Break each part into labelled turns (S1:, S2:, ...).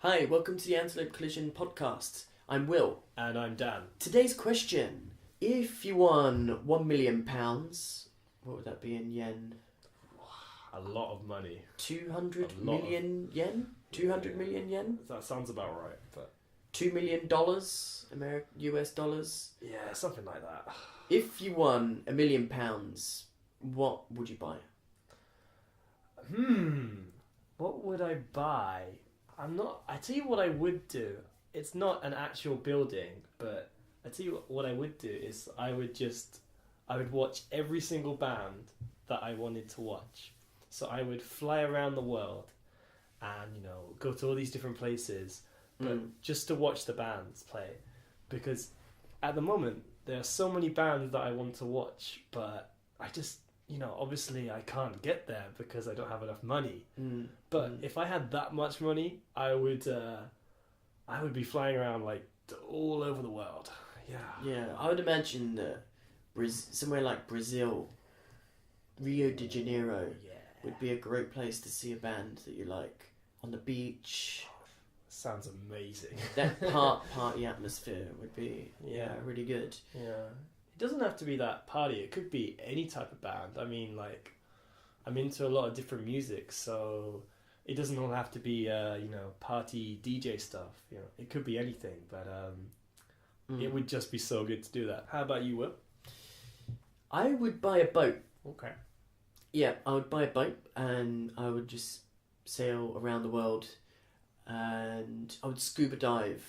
S1: Hi, welcome to the Antelope Collision podcast. I'm Will.
S2: And I'm Dan.
S1: Today's question: if you won £1 million, what would that be in yen?
S2: A lot of money.
S1: 200 million yen? 200 million yen?
S2: That sounds about right, but
S1: $2 million US dollars?
S2: yeah, something like that.
S1: If you won £1 million, what would you buy?
S2: What would I buy? I tell you what I would do. It's not an actual building, but I tell you what I would do is I would watch every single band that I wanted to watch. So I would fly around the world and, go to all these different places, but just to watch the bands play. Because at the moment, there are so many bands that I want to watch, but I just, obviously I can't get there because I don't have enough money. But if I had that much money, I would be flying around all over the world.
S1: Yeah, I would imagine that somewhere like Brazil, Rio de Janeiro, would be a great place to see a band that you like on the beach.
S2: Sounds amazing.
S1: That party atmosphere would be really good.
S2: Yeah. It doesn't have to be that party. It could be any type of band. I mean, I'm into a lot of different music, so it doesn't all have to be party DJ stuff. It could be anything, but it would just be so good to do that. How about you, Will?
S1: I would buy a boat.
S2: Okay.
S1: Yeah, I would buy a boat and I would just sail around the world and I would scuba dive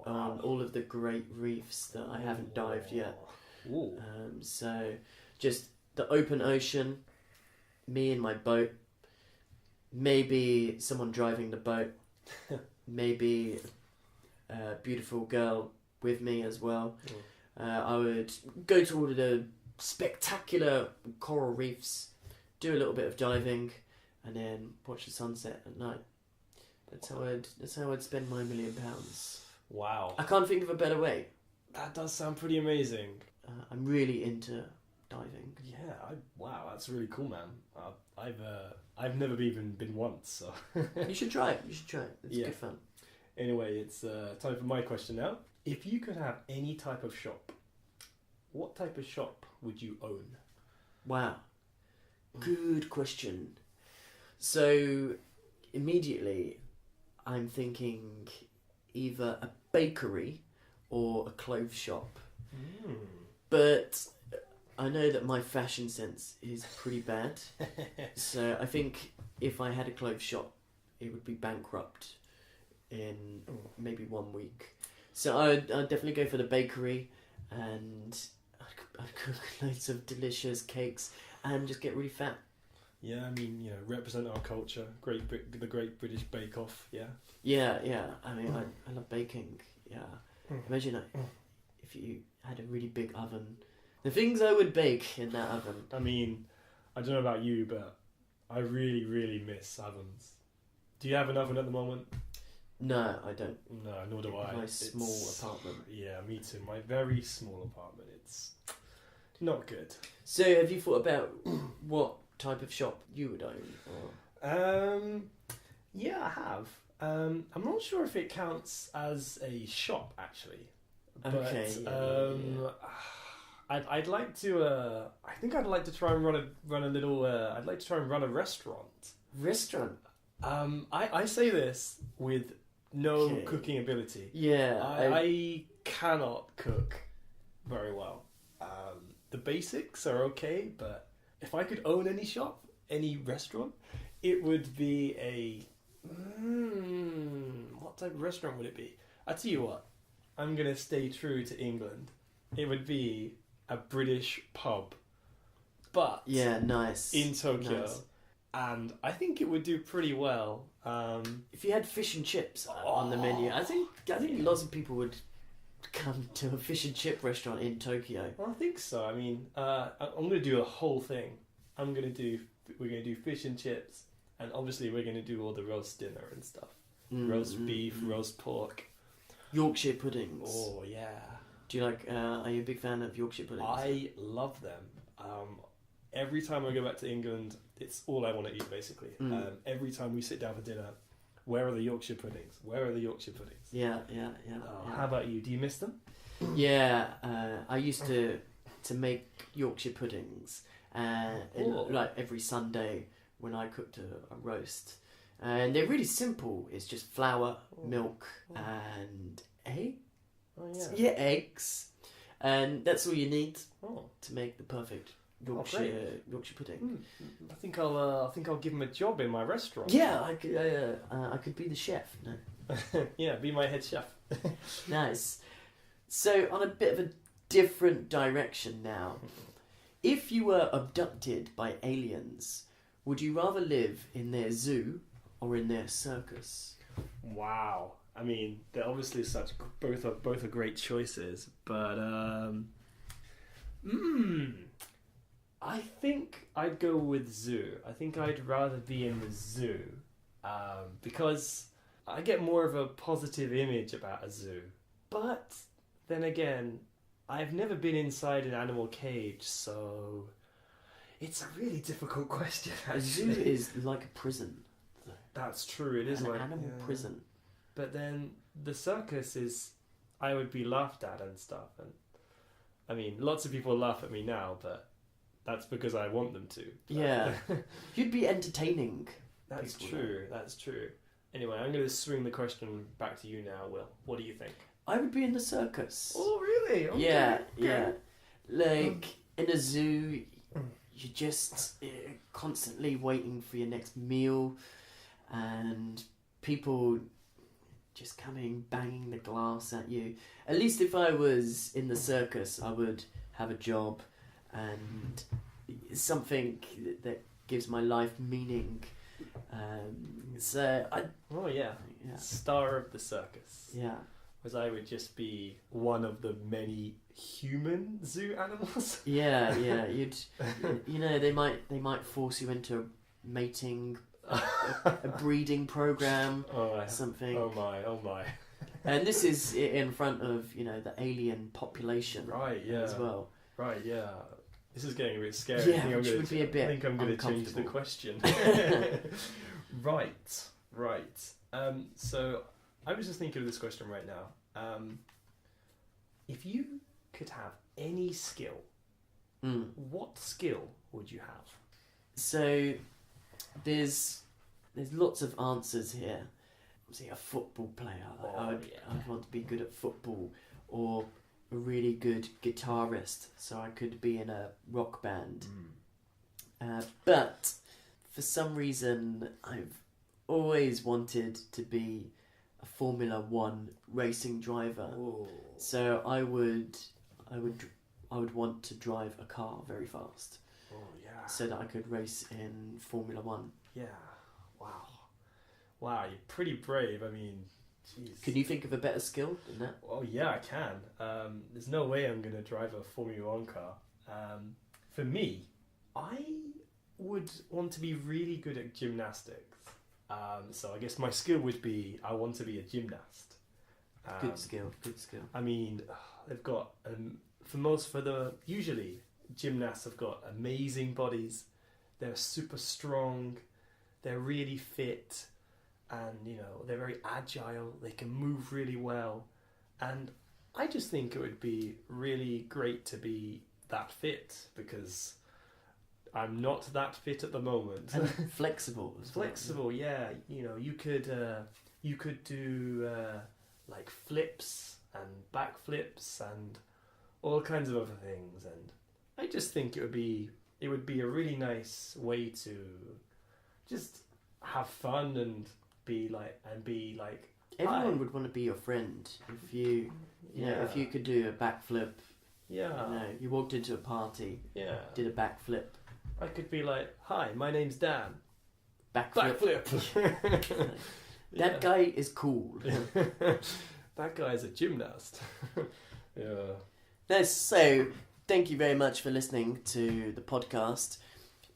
S1: on all of the great reefs that I haven't dived yet. So just the open ocean, me and my boat, maybe someone driving the boat, maybe a beautiful girl with me as well. I would go to all of the spectacular coral reefs, do a little bit of diving, and then watch the sunset at night. That's how I'd spend my £1 million.
S2: Wow.
S1: I can't think of a better way.
S2: That does sound pretty amazing.
S1: I'm really into diving.
S2: Yeah, wow, that's really cool, man. I've never even been once, so
S1: You should try it. It's good fun.
S2: Anyway, it's time for my question now. If you could have any type of shop, what type of shop would you own?
S1: Wow. Good question. So, immediately, I'm thinking either a bakery or a clothes shop. But I know that my fashion sense is pretty bad. So I think if I had a clothes shop, it would be bankrupt in maybe 1 week. So I'd definitely go for the bakery and I'd cook loads of delicious cakes and just get really fat.
S2: Yeah, I mean, represent our culture. The Great British Bake Off. Yeah.
S1: Yeah. I mean, I love baking. Yeah. Imagine if you had a really big oven. The things I would bake in that oven.
S2: I mean, I don't know about you, but I really, really miss ovens. Do you have an oven at the moment?
S1: No, I don't.
S2: No, nor do I.
S1: My small apartment.
S2: Yeah, me too. My very small apartment. It's not good.
S1: So, have you thought about what type of shop you would own? Or?
S2: Yeah, I have. I'm not sure if it counts as a shop actually.
S1: Okay.
S2: But, I'd like to. I think I'd like to try and run a little. I'd like to try and run a restaurant.
S1: Restaurant.
S2: I say this with no cooking ability.
S1: Yeah.
S2: I cannot cook very well. The basics are okay, but if I could own any shop, any restaurant, it would be a. What type of restaurant would it be? I tell you what, I'm gonna stay true to England. It would be a British pub, but
S1: nice
S2: in Tokyo,
S1: nice.
S2: And I think it would do pretty well.
S1: If you had fish and chips on the menu, I think lots of people would come to a fish and chip restaurant in Tokyo.
S2: I think so. I mean, I'm gonna do a whole thing. We're gonna do fish and chips, and obviously we're gonna do all the roast dinner and stuff. Roast beef, roast pork,
S1: Yorkshire puddings.
S2: Oh yeah.
S1: Do you like? Are you a big fan of Yorkshire puddings?
S2: I love them. Every time I go back to England, it's all I want to eat basically. Every time we sit down for dinner, Where are the Yorkshire puddings? Where are the Yorkshire puddings?
S1: Yeah.
S2: How about you? Do you miss them?
S1: Yeah, I used to make Yorkshire puddings, like every Sunday when I cooked a roast, and they're really simple. It's just flour, milk, and egg.
S2: Oh yeah.
S1: Yeah, eggs, and that's all you need
S2: Oh.
S1: to make the perfect
S2: great.
S1: Yorkshire pudding.
S2: I think I'll give him a job in my restaurant.
S1: Yeah, I could be the chef. No.
S2: Yeah, be my head chef.
S1: Nice. So, on a bit of a different direction now, if you were abducted by aliens, would you rather live in their zoo or in their circus?
S2: Wow. I mean, they're obviously both are great choices, but I think I'd go with zoo. I think I'd rather be in the zoo because I get more of a positive image about a zoo. But then again, I've never been inside an animal cage, so it's a really difficult question.
S1: A zoo is like a prison.
S2: That's true. It is
S1: an
S2: like
S1: animal prison.
S2: But then the circus is, I would be laughed at and stuff. And I mean, lots of people laugh at me now, but that's because I want them to.
S1: Yeah, you'd be entertaining.
S2: That's
S1: people.
S2: true. That's true. Anyway, I'm going to swing the question back to you now, Will. What do you think?
S1: I would be in the circus.
S2: Oh, really? Okay,
S1: Yeah,
S2: okay.
S1: yeah. Like in a zoo, you're just constantly waiting for your next meal, and people just coming banging the glass at you. At least if I was in the circus, I would have a job and something that gives my life meaning.
S2: Oh, yeah. Star of the circus.
S1: Yeah.
S2: Whereas I would just be one of the many human zoo animals.
S1: Yeah. You'd, they might force you into a mating, a breeding program, something.
S2: Oh my.
S1: And this is in front of the alien population,
S2: Right? Yeah.
S1: as well.
S2: Right. Yeah. This is getting a bit scary.
S1: Yeah, which would be a bit
S2: I think I'm going to change the
S1: uncomfortable.
S2: question. Right. So I was just thinking of this question right now. If you could have any skill, what skill would you have?
S1: So there's lots of answers here. Obviously, a football player. I'd want to be good at football, or a really good guitarist, so I could be in a rock band. But for some reason, I've always wanted to be a Formula One racing driver.
S2: Ooh.
S1: So I would want to drive a car very fast,
S2: Oh yeah.
S1: so that I could race in Formula One.
S2: Yeah. Wow, you're pretty brave. I mean, jeez.
S1: Can you think of a better skill than that?
S2: Oh yeah, I can. There's no way I'm gonna drive a Formula One car. For me, I would want to be really good at gymnastics. So I guess my skill would be I want to be a gymnast.
S1: Good skill.
S2: I mean, they've got usually gymnasts have got amazing bodies. They're super strong. They're really fit, and they're very agile. They can move really well, and I just think it would be really great to be that fit because I'm not that fit at the moment.
S1: And flexible as well.
S2: Flexible, yeah. You could do like flips and backflips and all kinds of other things, and I just think it would be a really nice way to just have fun and be like
S1: Everyone
S2: hi.
S1: would want to be your friend if you if you could do a backflip.
S2: Yeah.
S1: You walked into a party,
S2: Yeah.
S1: did a backflip.
S2: I could be like, hi, my name's Dan.
S1: Backflip.
S2: Backflip.
S1: That guy is cool.
S2: That guy's a gymnast. Yeah.
S1: Nice. So, thank you very much for listening to the podcast.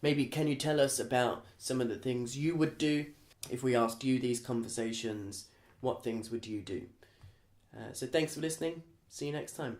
S1: Maybe can you tell us about some of the things you would do if we asked you these conversations? What things would you do? So thanks for listening. See you next time.